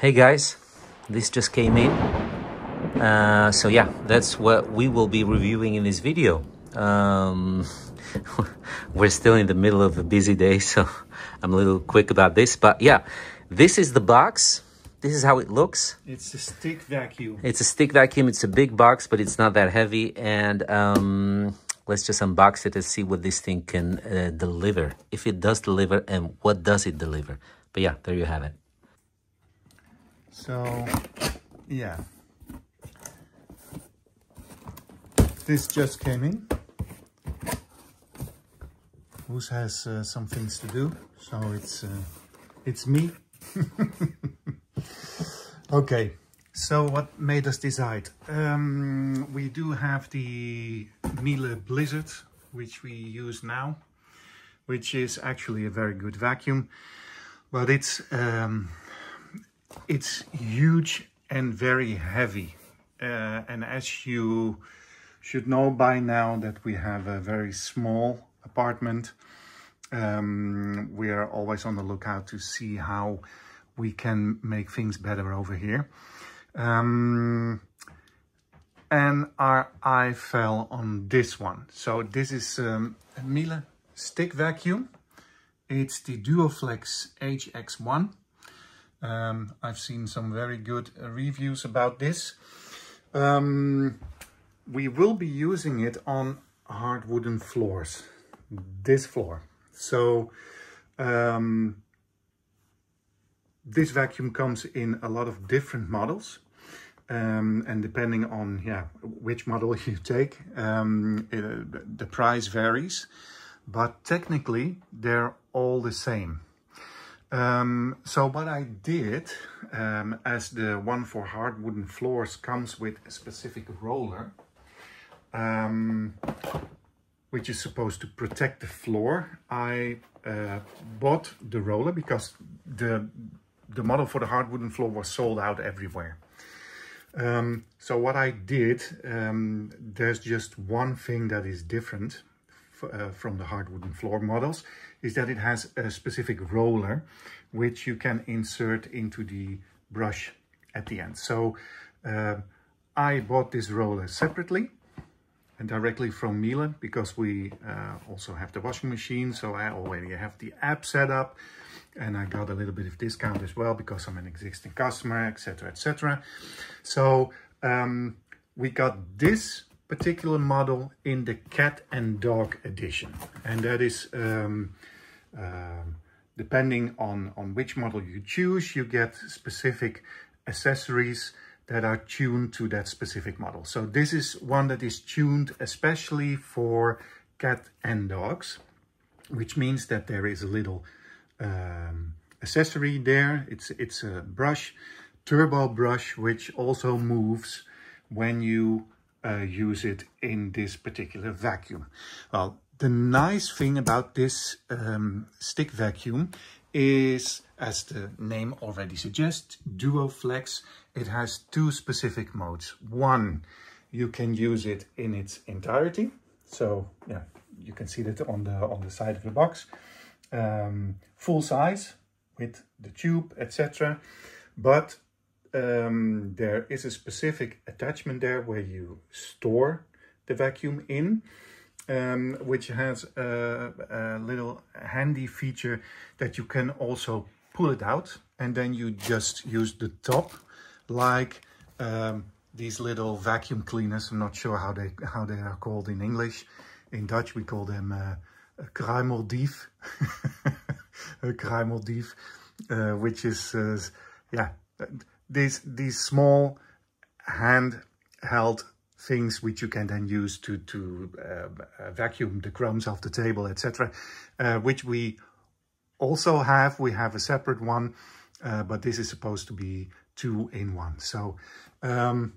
Hey guys, this just came in. So yeah, that's what we will be reviewing in this video. We're still in the middle of a busy day, so I'm a little quick about this. But yeah, this is the box. This is how it looks. It's a stick vacuum. It's a stick vacuum. It's a big box, but it's not that heavy. And let's just unbox it and see what this thing can deliver. If it does deliver, and what does it deliver. But yeah, there you have it. So, yeah. This just came in. Woes has some things to do, so it's me. Okay, so what made us decide? We do have the Miele Blizzard, which we use now, which is actually a very good vacuum, but it's huge and very heavy. And as you should know by now that we have a very small apartment, we are always on the lookout to see how we can make things better over here. And our eye fell on this one. So this is a Miele stick vacuum. It's the Duoflex HX1. I've seen some very good reviews about this. We will be using it on hard wooden floors, this floor. So this vacuum comes in a lot of different models, and depending on which model you take, the price varies, but technically they're all the same. So what I did, as the one for hard wooden floors comes with a specific roller, which is supposed to protect the floor, I bought the roller because the model for the hard wooden floor was sold out everywhere. So what I did, there's just one thing that is different from the hard wooden floor models, is that it has a specific roller which you can insert into the brush at the end. So I bought this roller separately and directly from Miele, because we also have the washing machine, so I already have the app set up, and I got a little bit of discount as well because I'm an existing customer, etc, etc. So we got this particular model in the cat and dog edition, and that is depending on which model you choose, you get specific accessories that are tuned to that specific model. So this is one that is tuned especially for cat and dogs, which means that there is a little accessory there. It's a brush, turbo brush, which also moves when you use it in this particular vacuum. Well, the nice thing about this stick vacuum is, as the name already suggests, Duoflex. It has two specific modes. One, you can use it in its entirety. So yeah, you can see that on the side of the box. Full size with the tube, etc. But there is a specific attachment there where you store the vacuum in, which has a little handy feature that you can also pull it out, and then you just use the top, like these little vacuum cleaners. I'm not sure how they are called in English. In Dutch we call them kruimeldief. A kruimeldief, which is these small handheld things which you can then use to vacuum the crumbs off the table, etc. Which we also have. We have a separate one, but this is supposed to be 2-in-1. So I'm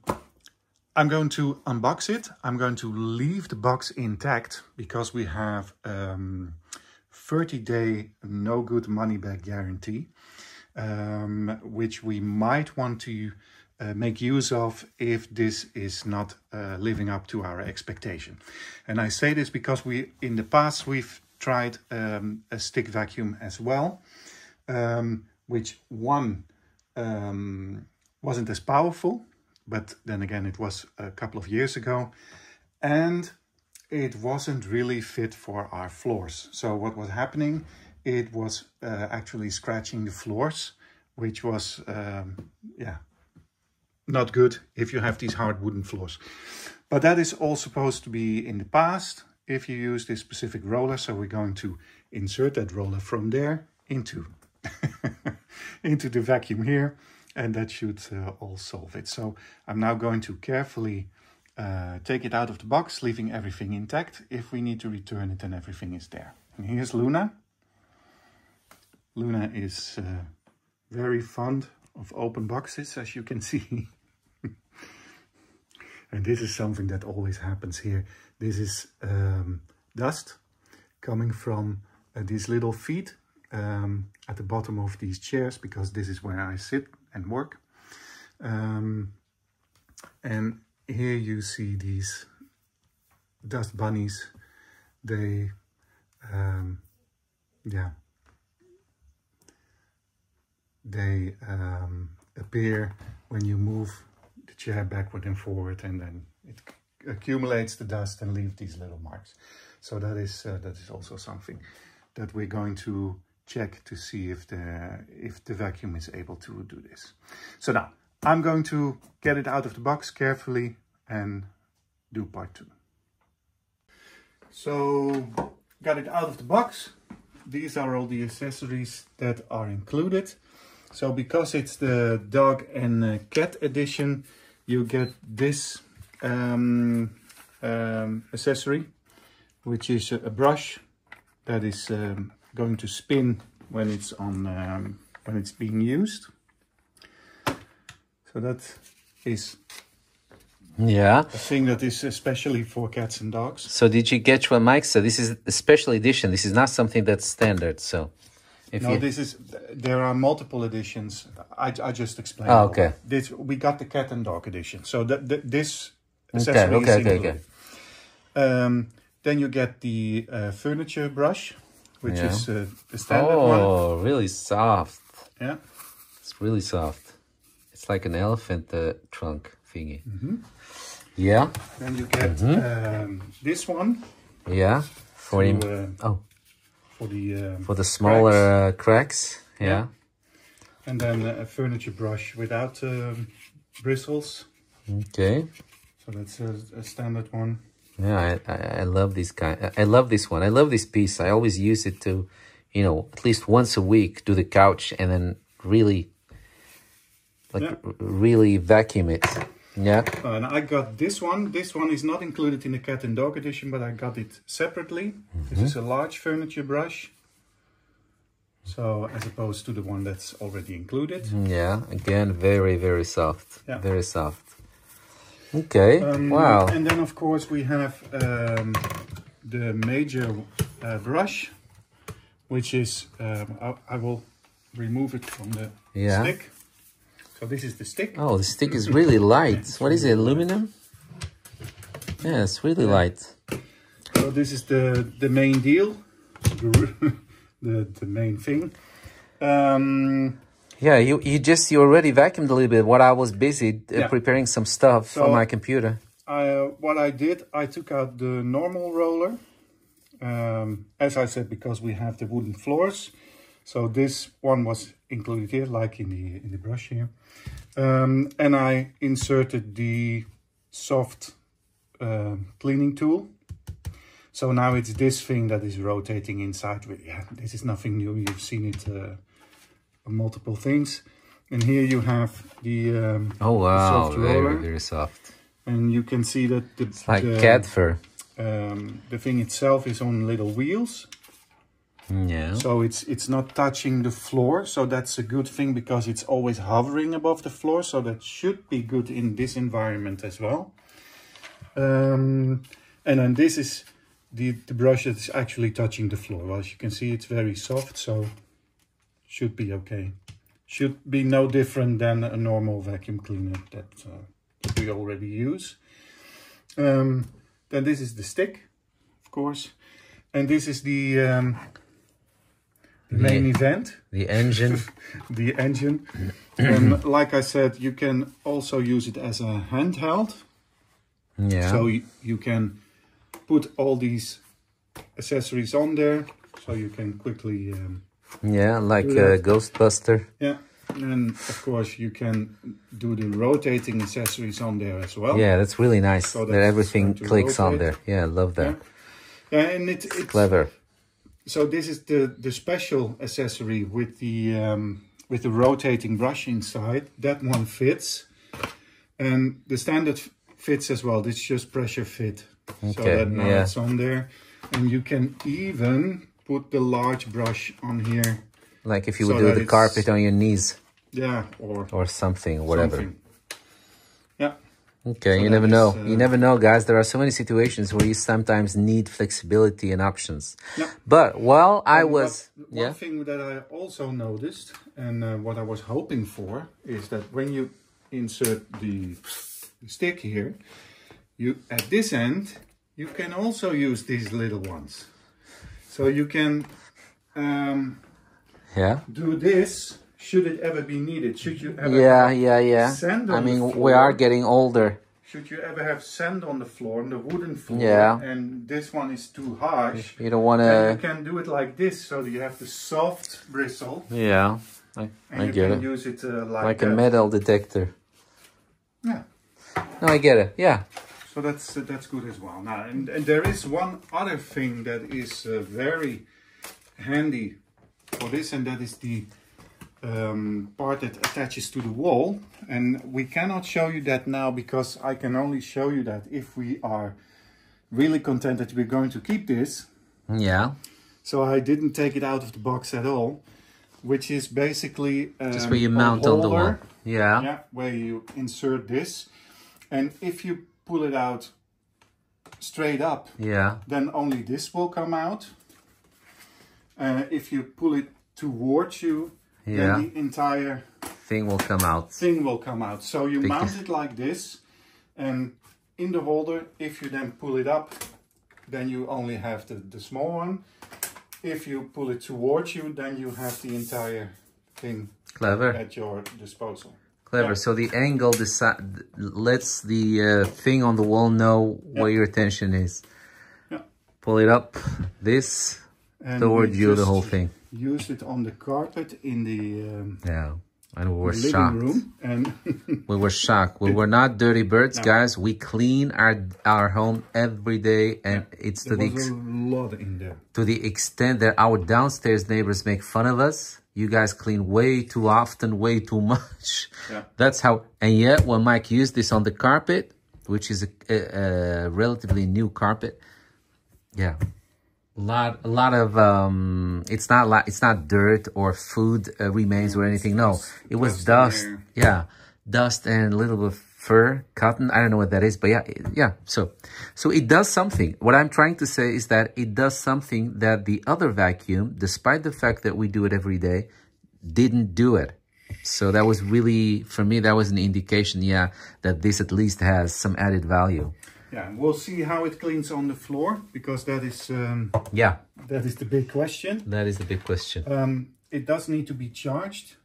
going to unbox it. I'm going to leave the box intact because we have 30-day no good money back guarantee, which we might want to make use of if this is not living up to our expectation. And I say this because in the past we've tried a stick vacuum as well, which one wasn't as powerful, but then again, it was a couple of years ago, and it wasn't really fit for our floors. So what was happening, it was actually scratching the floors, which was, yeah, not good if you have these hard wooden floors. But that is all supposed to be in the past if you use this specific roller. So we're going to insert that roller from there into, into the vacuum here, and that should all solve it. So I'm now going to carefully take it out of the box, leaving everything intact. If we need to return it, then everything is there. And here's Luna. Luna is very fond of open boxes, as you can see. And this is something that always happens here. This is dust coming from these little feet at the bottom of these chairs, because this is where I sit and work. And here you see these dust bunnies. They, yeah, they appear when you move the chair backward and forward, and then it accumulates the dust and leaves these little marks. So that is also something that we're going to check to see if the vacuum is able to do this. So now I'm going to get it out of the box carefully and do part 2. So got it out of the box. These are all the accessories that are included. So because it's the dog and cat edition, you get this accessory, which is a brush that is going to spin when it's on when it's being used. So that is a thing that is especially for cats and dogs. So did you get what Mike said? This is a special edition. This is not something that's standard. So there are multiple editions. I just explained. Oh, okay. We got the cat and dog edition. So this accessory is included. Then you get the furniture brush, which is the standard one. Oh, really soft. Yeah. It's really soft. It's like an elephant trunk thingy. Mm-hmm. Yeah. Then you get this one. Yeah. For him. For the smaller cracks. Yeah. And then a furniture brush without bristles. Okay. So that's a standard one. Yeah, I love this kind. I love this one. I love this piece. I always use it to, you know, at least once a week do the couch and then really, really vacuum it. Yeah. And I got this one. This one is not included in the cat and dog edition, but I got it separately. This is a large furniture brush. So as opposed to the one that's already included. Yeah, again, very, very soft. Yeah. Very soft. Okay, wow. And then of course we have the major brush, which is, I will remove it from the stick. So this is the stick. Oh, the stick is really light. What is it, aluminum? Yeah, it's really light. So this is the main deal, the main thing. Yeah, you already vacuumed a little bit while I was busy preparing some stuff for my computer. What I did, I took out the normal roller, as I said, because we have the wooden floors. So this one was included here, like in the brush here. And I inserted the soft cleaning tool. So now it's this thing that is rotating inside. Yeah, this is nothing new. You've seen it multiple things. And here you have the soft roller. Very, very soft. And you can see that it's like cat fur. The thing itself is on little wheels. Yeah. So it's not touching the floor. So that's a good thing because it's always hovering above the floor. So that should be good in this environment as well. And then this is the brush that's actually touching the floor. Well, as you can see, it's very soft. So should be okay. Should be no different than a normal vacuum cleaner that we already use. Then this is the stick, of course. And this is the the main event. The engine. The engine. Like I said, you can also use it as a handheld. Yeah. So you can put all these accessories on there, so you can quickly... yeah, like a Ghostbuster. Yeah. And of course you can do the rotating accessories on there as well. Yeah, that's really nice so that everything clicks on there. Yeah, I love that. Yeah, and it's clever. So this is the special accessory with the rotating brush inside. That one fits, and the standard fits as well. It's just pressure fit. Okay, so that now it's on there, and you can even put the large brush on here. Like if you would do the carpet on your knees. Yeah, or something, whatever. Something. Yeah. Okay, so you never know. You never know, guys. There are so many situations where you sometimes need flexibility and options. Yeah. But while I was... One thing that I also noticed, and what I was hoping for, is that when you insert the stick here, you at this end, you can also use these little ones. So you can do this, should it ever be needed. Should you ever sand on the floor, we are getting older. Should you ever have sand on the floor, on the wooden floor, and this one is too harsh, you don't want to... You can do it like this, so that you have the soft bristle. Yeah, I get it. Use it like a metal detector. Yeah. No, I get it. Yeah. So that's good as well. Now, and there is one other thing that is very handy for this, and that is the part that attaches to the wall. And we cannot show you that now, because I can only show you that if we are really content that we're going to keep this. Yeah. So I didn't take it out of the box at all, which is basically just where you mount on the wall. Yeah. Yeah, where you insert this, and if you pull it out straight up, then only this will come out. If you pull it towards you, then the entire thing will come out. So you mount it like this, and in the holder, if you then pull it up, then you only have the small one. If you pull it towards you, then you have the entire thing at your disposal. Clever. Yeah. So the angle lets the thing on the wall know where your attention is. Yeah. Pull it up, this, and towards you, the whole thing. Use it on the carpet in the and we were living shocked. Room, and we were shocked. We were not dirty birds, guys. We clean our home every day, and it's to the lot in there. To the extent that our downstairs neighbors make fun of us. You guys clean way too often, way too much. Yeah. That's how. And yet, when Mike used this on the carpet, which is a relatively new carpet, a lot of it's not dirt or food remains or anything. No, it was dust. Yeah, dust and a little bit of fur, cotton. I don't know what that is, but yeah. So it does something. What I'm trying to say is that it does something that the other vacuum, despite the fact that we do it every day, didn't do it. So that was really, for me, that was an indication, that this at least has some added value. Yeah, we'll see how it cleans on the floor, because that is that is the big question. That is the big question. It does need to be charged.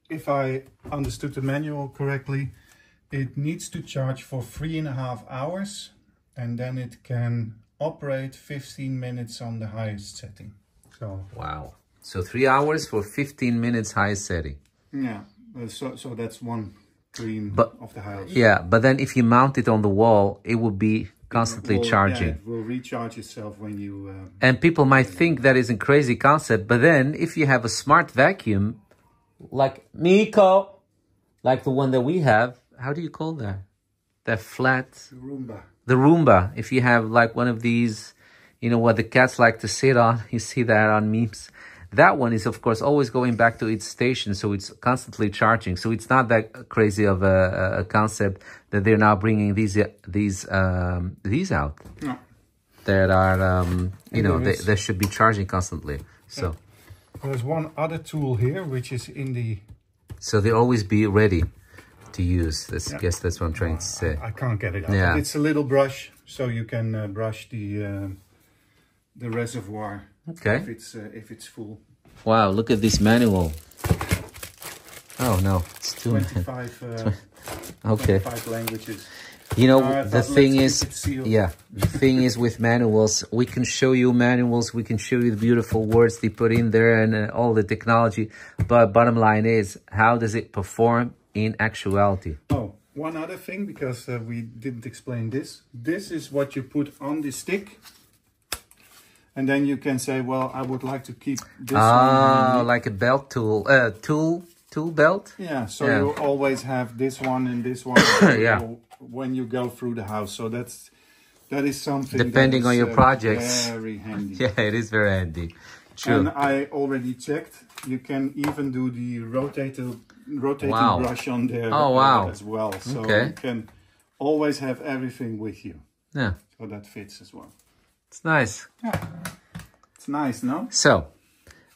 If I understood the manual correctly, it needs to charge for 3.5 hours, and then it can operate 15 minutes on the highest setting. So wow. So 3 hours for 15 minutes highest setting. Yeah. So that's one clean of the house. Yeah, but then if you mount it on the wall, it will be constantly charging. Yeah, it will recharge itself when you... and people might think that is a crazy concept, but then if you have a smart vacuum, like Miko, like the one that we have, how do you call that? That flat... The Roomba. If you have like one of these, you know, what the cats like to sit on, you see that on memes. That one is, of course, always going back to its station, so it's constantly charging. So it's not that crazy of a concept that they're now bringing these out. No. That are, they should be charging constantly. So there's one other tool here, which is in the... So they always be ready to use. I guess that's what I'm trying to say. I can't get it out. Yeah. It's a little brush, so you can brush the reservoir Okay. if it's full. Wow, look at this manual. Oh no, it's too 25 okay. 25 languages. You know, the thing is, yeah, the thing is with manuals, we can show you manuals, we can show you the beautiful words they put in there and all the technology, but bottom line is, how does it perform in actuality? Oh, one other thing, because we didn't explain this. This is what you put on the stick. And then you can say, well, I would like to keep this one. Like a belt tool, tool belt? Yeah, so you always have this one and this one when you go through the house. So that is something depending on your projects. Very handy. Yeah, it is very handy. True. And I already checked. You can even do the rotating brush on there as well. So you can always have everything with you. Yeah. So that fits as well. It's nice. Yeah. It's nice, no? So,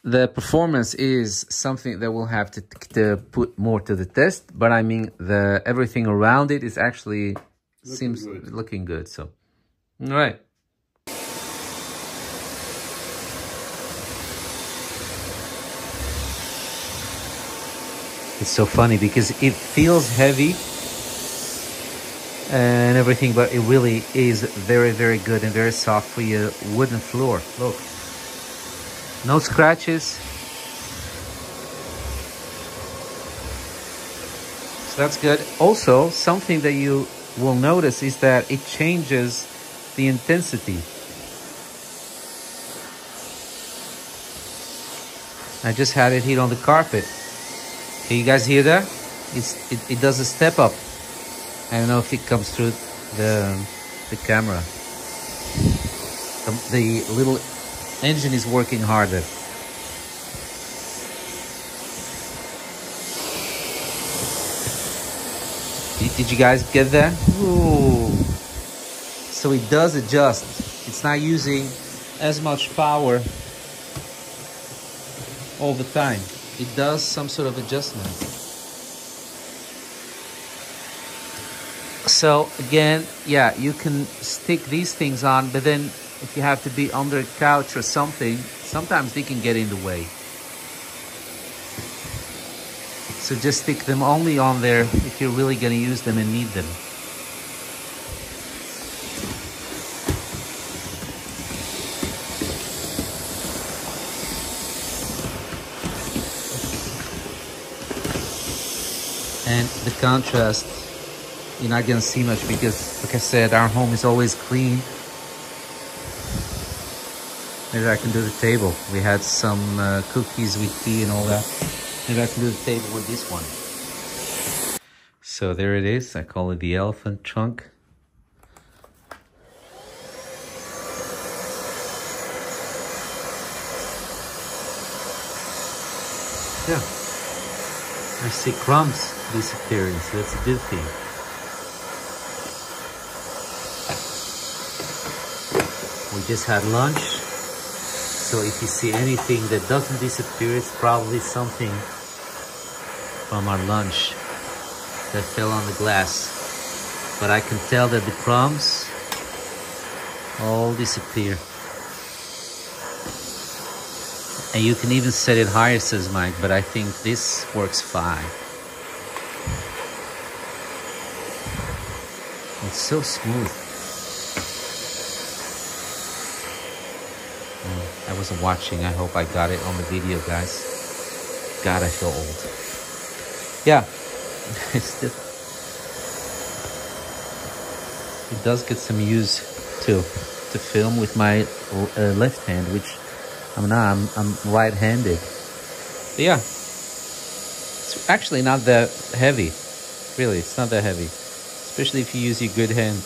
the performance is something that we'll have to put more to the test, but I mean, everything around it is actually looking good. So, all right. It's so funny because it feels heavy and everything, but it really is very, very good and very soft for your wooden floor. Look, no scratches. So that's good. Also, something that you will notice is that it changes the intensity. I just had it here on the carpet. Can you guys hear that? It does a step up. I don't know if it comes through the camera. The little engine is working harder. Did you guys get that? Ooh. So it does adjust. It's not using as much power all the time. It does some sort of adjustment. So again, yeah, you can stick these things on, but then if you have to be under a couch or something, sometimes they can get in the way. So just stick them only on there if you're really going to use them and need them. And the contrast, you're not going to see much because, like I said, our home is always clean. Maybe I can do the table. We had some cookies with tea and all that. Maybe I can do the table with this one. So there it is. I call it the elephant trunk. Yeah. I see crumbs disappearing, so that's a good thing. We just had lunch, so if you see anything that doesn't disappear, it's probably something from our lunch that fell on the glass. But I can tell that the crumbs all disappear. And you can even set it higher, says Mike, but I think this works fine. It's so smooth. I wasn't watching. I hope I got it on the video, guys. God, I feel old. Yeah. It does get some use to film with my left hand, which I'm right-handed. But yeah, it's actually not that heavy. Really, it's not that heavy, especially if you use your good hand.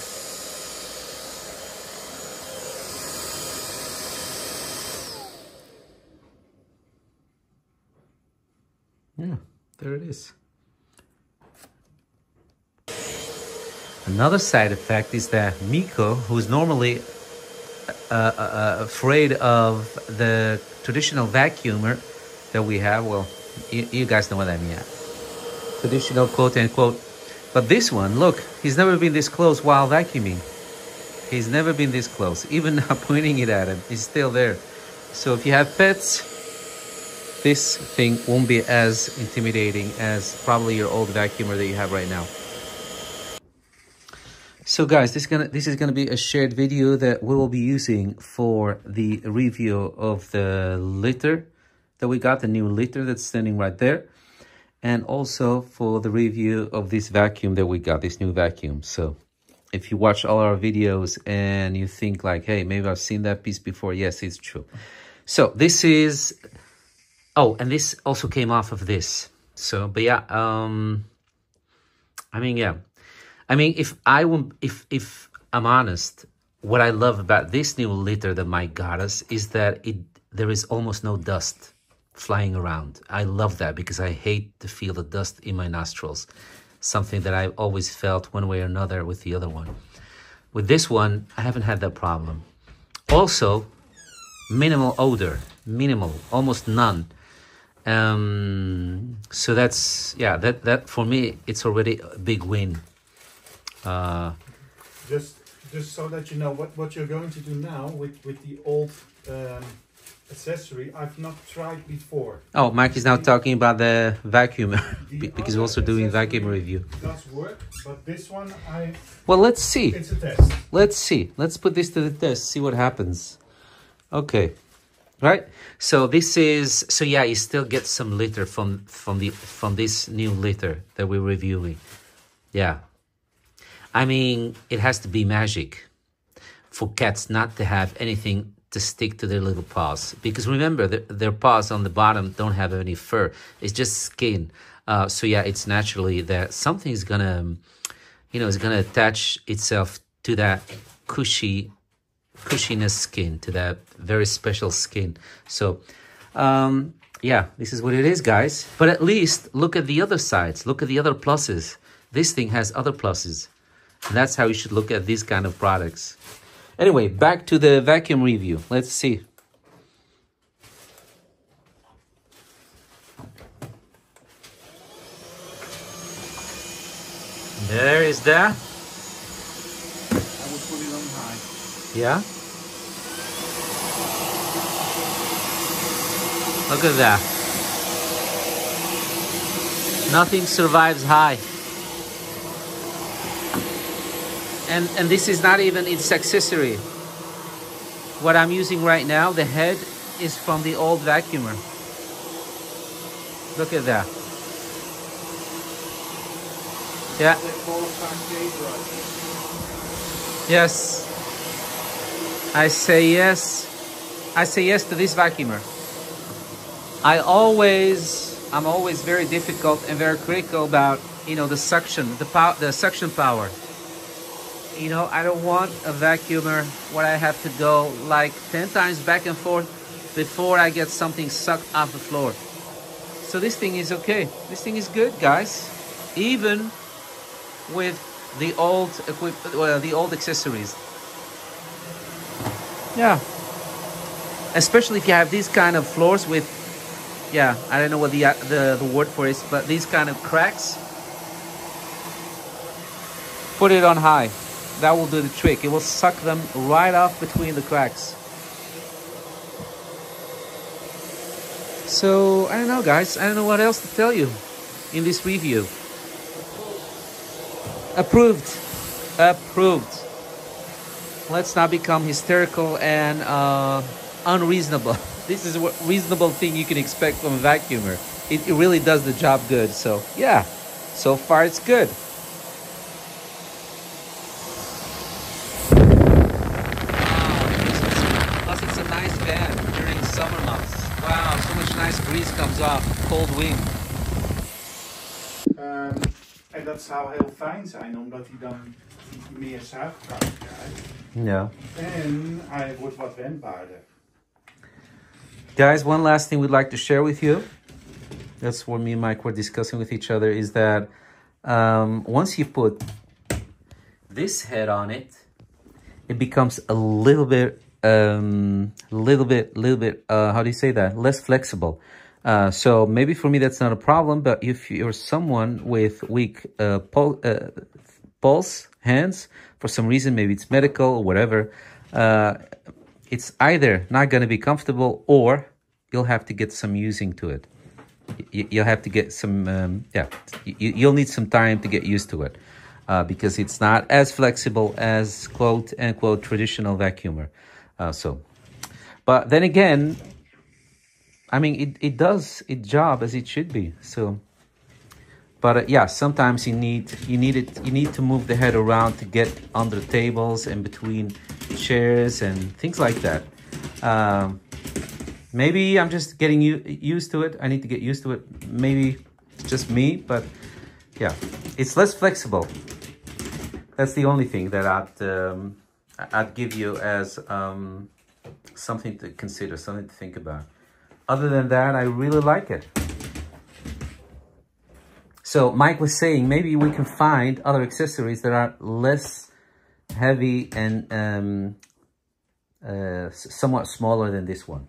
Yeah, there it is. Another side effect is that Miko, who's normally afraid of the traditional vacuumer that we have, well, you guys know what I mean. Traditional quote unquote. But this one, look, he's never been this close while vacuuming. He's never been this close. Even now pointing it at him, he's still there. So if you have pets, this thing won't be as intimidating as probably your old vacuumer that you have right now. So guys, this is gonna be a shared video that we will be using for the review of the litter that we got, the new litter that's standing right there, and also for the review of this vacuum that we got, this new vacuum. So if you watch all our videos and you think like, hey, maybe I've seen that piece before, yes, it's true. So this is, oh, and this also came off of this. So, but yeah, I mean, yeah. I mean, if I'm honest, what I love about this new litter that Mike got us is that there is almost no dust flying around. I love that because I hate to feel the dust in my nostrils. Something that I've always felt one way or another with the other one. With this one, I haven't had that problem. Also, minimal odor, minimal, almost none. So that's, yeah, that for me, it's already a big win. Just so that you know what you're going to do now with the old accessory, I've not tried before. Oh, Mike is now talking about the vacuum because we're also doing vacuum review. Does work, but this one well, let's see. It's a test. Let's see. Let's put this to the test. See what happens. Okay, right. So this is, so yeah, you still get some litter from this new litter that we're reviewing. Yeah. I mean, it has to be magic for cats not to have anything to stick to their little paws. Because remember, their paws on the bottom don't have any fur. It's just skin. So yeah, it's naturally that something is gonna, is gonna attach itself to that cushiness skin, to that very special skin. So, yeah, this is what it is, guys. But at least look at the other sides. Look at the other pluses. This thing has other pluses. And that's how you should look at these kind of products. Anyway, back to the vacuum review. Let's see. There is that. I would put it on high. Yeah. Look at that. Nothing survives high. And this is not even its accessory. What I'm using right now, the head, is from the old vacuumer. Look at that. Yeah. Yes. I say yes. I say yes to this vacuumer. I'm always very difficult and very critical about, the suction, the suction power. I don't want a vacuumer where I have to go like 10 times back and forth before I get something sucked off the floor. So this thing is okay. This thing is good, guys. Even with the old the old accessories. Yeah. Especially if you have these kind of floors with, yeah, I don't know what the word for it is, but these kind of cracks. Put it on high. That will do the trick. It will suck them right off between the cracks. So, I don't know, guys. I don't know what else to tell you in this review. Approved. Approved. Let's not become hysterical and unreasonable. This is a reasonable thing you can expect from a vacuumer. It really does the job good. So, yeah. So far, it's good. Nice breeze comes off, cold wind. En dat zou heel fijn zijn, omdat hij dan meer zuigkracht krijgt. Ja. En hij wordt wat wendbaarder. Guys, one last thing we'd like to share with you. That's what me and Mike were discussing with each other, is that once you put this head on it, it becomes a little bit how do you say that? Less flexible. So maybe for me that's not a problem, but if you're someone with weak pulse hands, for some reason, maybe it's medical or whatever, it's either not going to be comfortable or you'll have to get some using to it. You'll have to get some, you'll need some time to get used to it because it's not as flexible as quote unquote traditional vacuumer. But then again, I mean, it does its job as it should be. So, but yeah, sometimes you need to move the head around to get under tables and between chairs and things like that. Maybe I'm just getting used to it. I need to get used to it. Maybe it's just me, but yeah, it's less flexible. That's the only thing that I'd give you as something to consider, something to think about. Other than that, I really like it. So Mike was saying maybe we can find other accessories that are less heavy and somewhat smaller than this one.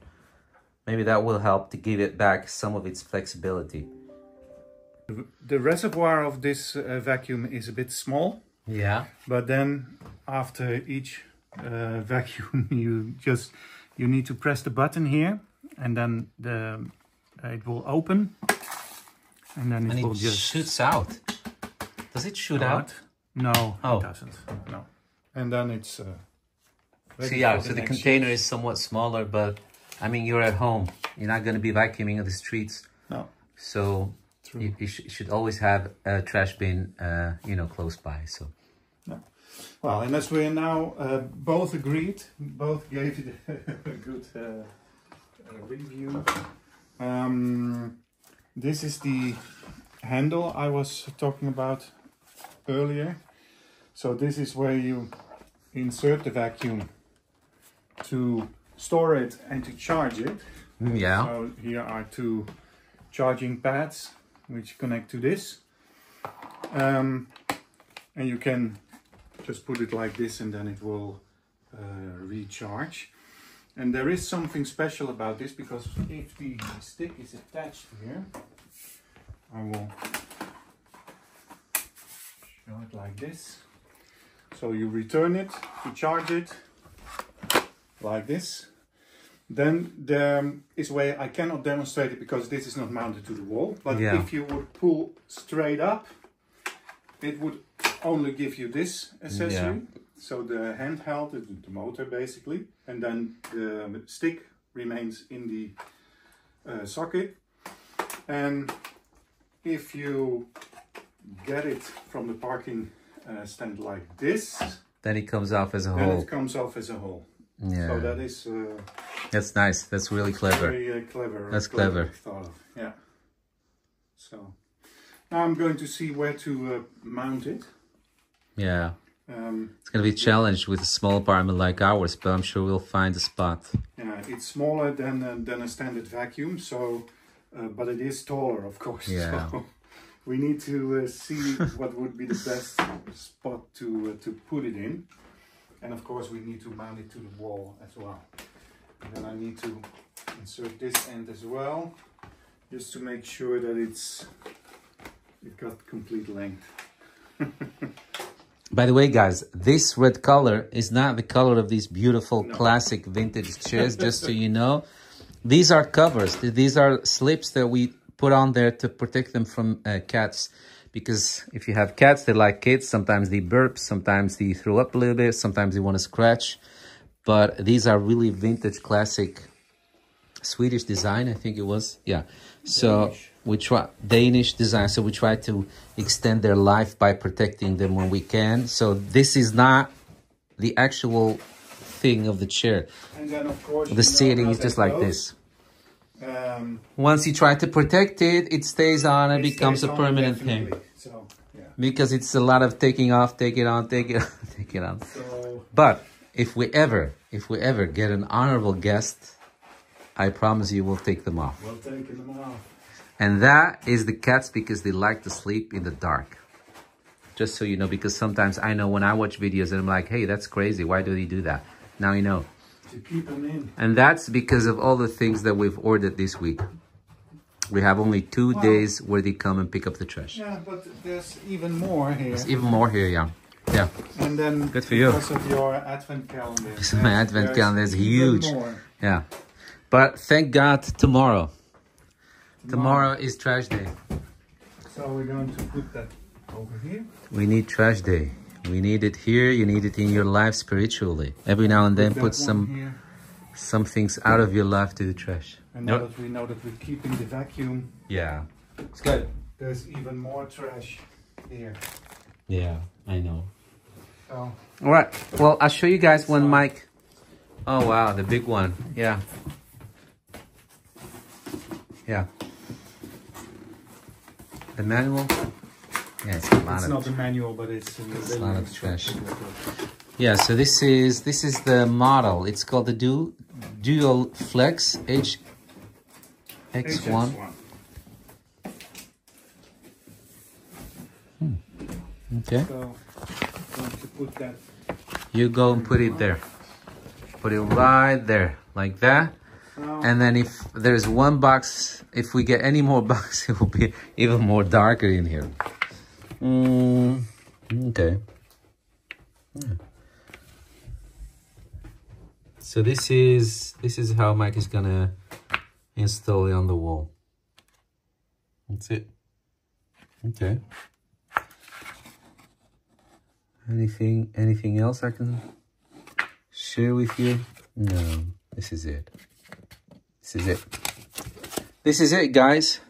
Maybe that will help to give it back some of its flexibility. The reservoir of this vacuum is a bit small. Yeah. But then after each vacuum, you need to press the button here, and then it will open, and then it will just shoots out. Does it shoot out? No, oh. It doesn't. No. And then it's so yeah, so the container is somewhat smaller, but I mean, you're at home. You're not going to be vacuuming on the streets. No. So you should always have a trash bin, you know, close by. So. No. Well, and as we are now both agreed, both gave it a good review. This is the handle I was talking about earlier. So this is where you insert the vacuum to store it and to charge it. Yeah. So here are two charging pads which connect to this. And you can just put it like this and then it will recharge. And there is something special about this, because if the stick is attached here, I will show it like this. So you return it to charge it like this. Then there is a way I cannot demonstrate it because this is not mounted to the wall. But yeah. If you would pull straight up, it would only give you this accessory. Yeah. So the handheld, the motor basically, and then the stick remains in the socket. And if you get it from the parking stand like this, then it comes off as a then whole. it comes off as a whole. Yeah. So that is. That's nice. That's really clever. Very clever. That's clever. Thought of. Yeah. So now I'm going to see where to mount it. Yeah. It's going to be a challenge with a small apartment like ours, but I'm sure we'll find a spot. Yeah, it's smaller than a standard vacuum, so but it is taller, of course. Yeah. So we need to see what would be the best spot to put it in, and of course we need to mount it to the wall as well. And then I need to insert this end as well, just to make sure that it got complete length. By the way, guys, this red color is not the color of these beautiful classic vintage chairs, just so you know. These are covers. These are slips that we put on there to protect them from cats. Because if you have cats, they like kids. Sometimes they burp, sometimes they throw up a little bit, sometimes they want to scratch. But these are really vintage, classic, Swedish design, I think it was. Yeah. So we try Danish design. So we try to extend their life by protecting them when we can. So this is not the actual thing of the chair. And then of course the seating is just like this. Once you try to protect it, it stays on and becomes a permanent thing. So, yeah. Because it's a lot of taking off, take it on, take it on, take it on. So, but if we ever get an honorable guest, I promise you we'll take them off. We'll take them off. And that is the cats, because they like to sleep in the dark. Just so you know, because sometimes I know when I watch videos and I'm like, hey, that's crazy. Why do they do that? Now you know. To keep them in. And that's because of all the things that we've ordered this week. We have only 2 days where they come and pick up the trash. Yeah, but there's even more here. There's even more here, yeah. Yeah. And then good for you. Because of your advent calendar. My advent calendar is huge. More. Yeah. But thank God tomorrow is trash day. So we're going to put that over here. We need trash day. We need it here. You need it in your life spiritually. Every now and then put some things out of your life to the trash. And now that we know that we're keeping the vacuum. Yeah. It's good. There's even more trash here. Yeah, I know. So. All right. Well, I'll show you guys one mic. Oh, wow. The big one. Yeah. Yeah. The manual. Yeah, it's a lot It's of... not the manual, but it's a lot of trash. Yeah, so this is the model. It's called the Duoflex HX1. Okay. So, going to put that. You go and put it there. Put it right there, like that. And then if there's one box, if we get any more boxes, it will be even more darker in here. Okay. Yeah. So this is how Mike is gonna install it on the wall. That's it. Okay. Anything else I can share with you? No, this is it. This is it, guys.